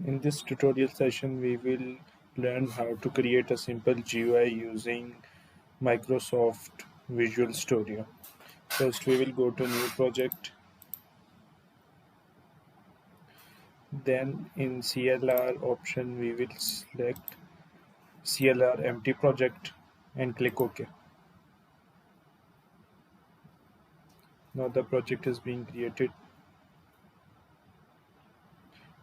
In this tutorial session, we will learn how to create a simple GUI using Microsoft Visual Studio. First, we will go to New Project. Then in CLR option, we will select CLR Empty Project and click OK. Now the project is being created.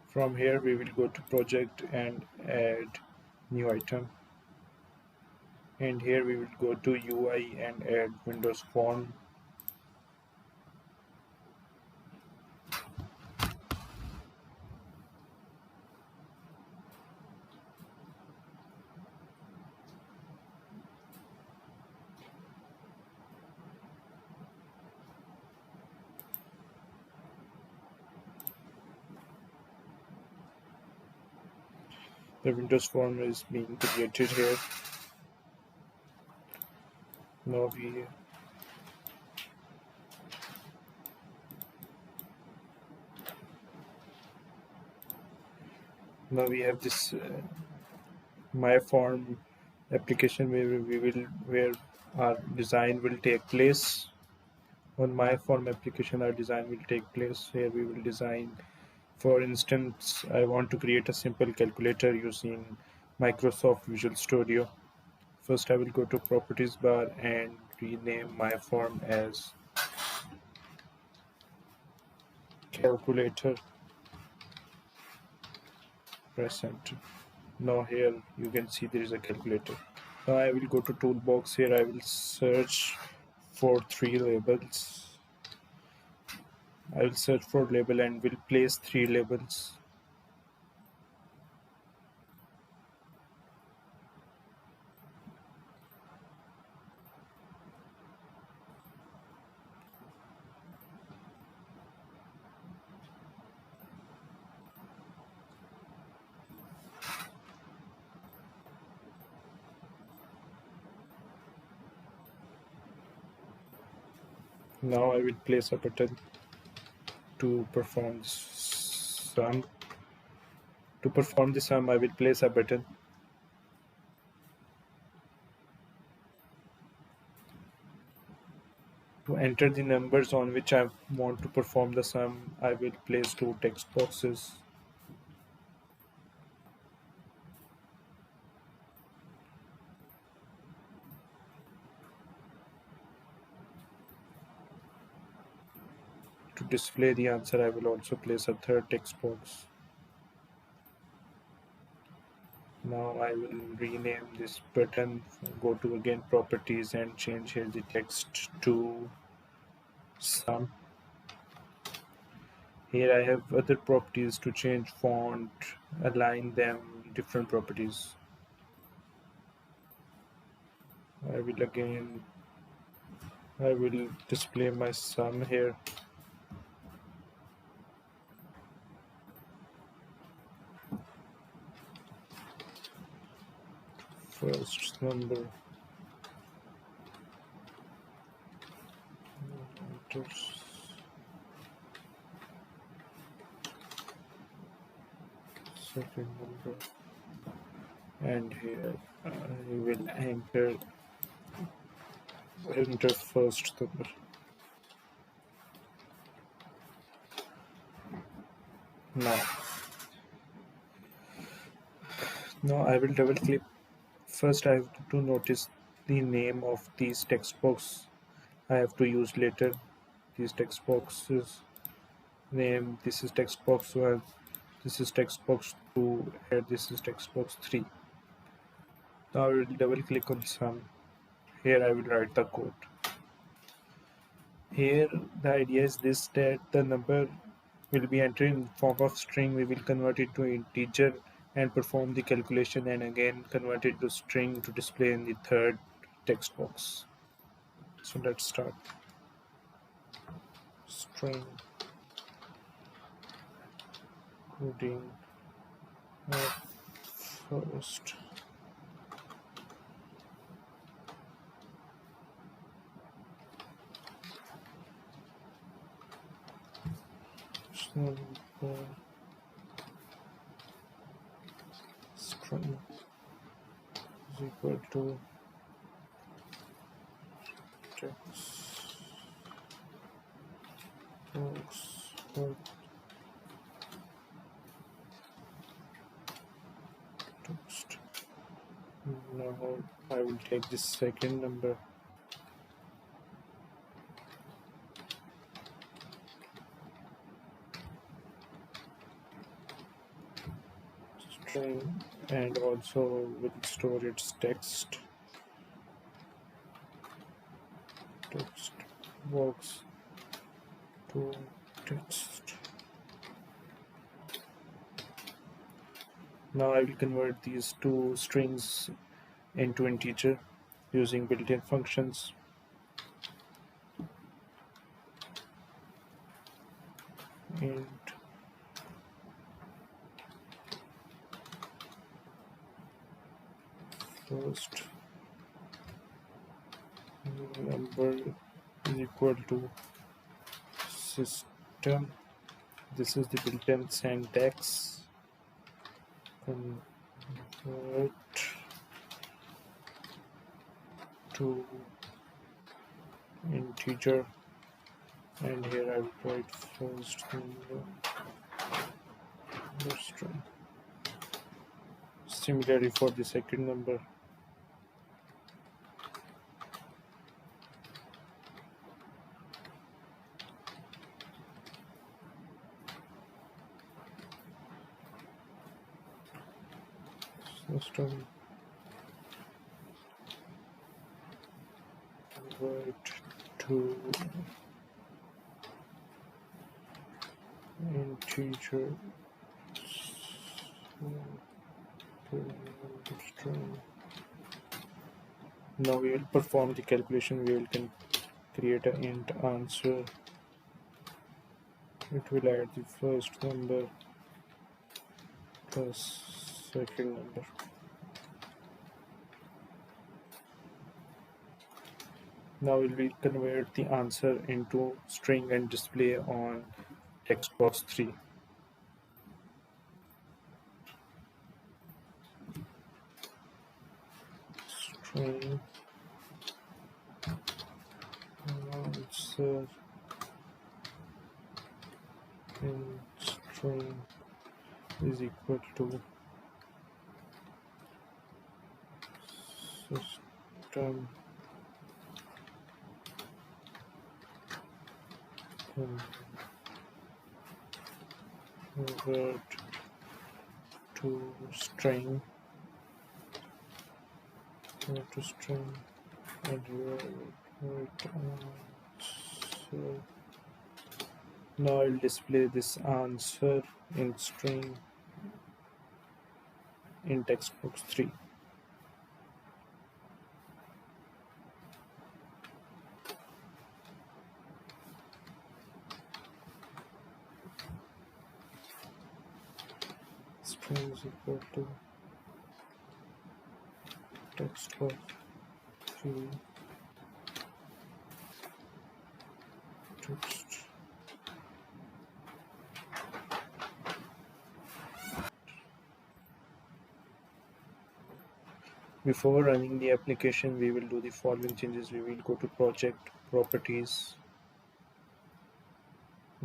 From here, we will go to Project and add new item. And here we will go to UI and add Windows Form. The Windows Form is being created here. Now we have this MyForm application where our design will take place. On MyForm application, our design will take place. Here we will design. For instance, I want to create a simple calculator using Microsoft Visual Studio. First, I will go to Properties bar and rename MyForm as Calculator. Press Enter. Now here you can see there is a calculator. Now I will go to Toolbox. Here I will search for 3 labels. I will search for label and will place 3 labels. Now I will place a button to perform the sum. To perform the sum, I will place a button. To enter the numbers on which I want to perform the sum, I will place 2 text boxes. To display the answer, I will also place a 3rd text box. Now I will rename this button, go to again properties and change here the text to sum. Here I have other properties to change font, align them, different properties. I will display my sum here. First number, second number, and here I will enter first number. Now I will double click. First, I have to notice the name of these text boxes. I have to use later these text boxes name. This is text box 1, this is text box 2, and this is text box 3. Now I will double click on sum. Here I will write the code. Here the idea is this, that the number will be entered in form of string. We will convert it to integer and perform the calculation, and again convert it to string to display in the 3rd text box. So let's start. String coding first. string is equal to text box text. Now I will take this second number string and also will store its text box to text. Now I will convert these two strings into integer using built-in functions. Int first number is equal to system. This is the built-in syntax. Convert to integer, and here I will write first number string. Similarly for the second number. System convert to integer string. Now we will perform the calculation. We will create an int answer. It will add the first number plus second number. Now we will convert the answer into string and display on text box 3. String answer in string is equal to system convert to string and now I'll display this answer in string in text box 3. String is equal to text box 3 text. Before running the application, we will do the following changes. We will go to project properties,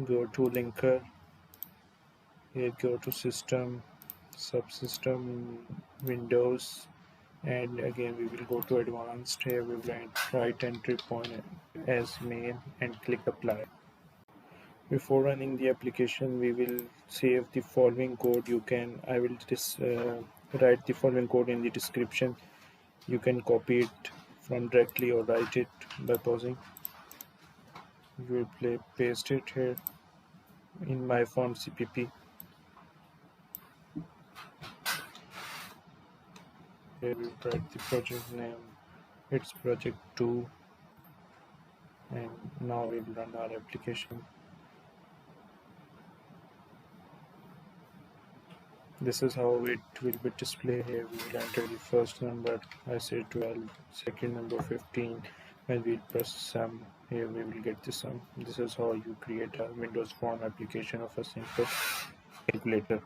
go to linker, here go to system, subsystem, Windows, and again we will go to advanced. Here we will write entry point as main and click apply. Before running the application, we will save the following code. I will just write the following code in the description. You can copy it from directly or write it by pausing. You will paste it here in MyForm CPP. Here we write the project name. It's project 2, and now we will run our application. This is how it will be displayed. Here we will enter the first number, I say 12, second number 15, and we press sum. Here we will get the sum. This is how you create a Windows Form application of a simple calculator.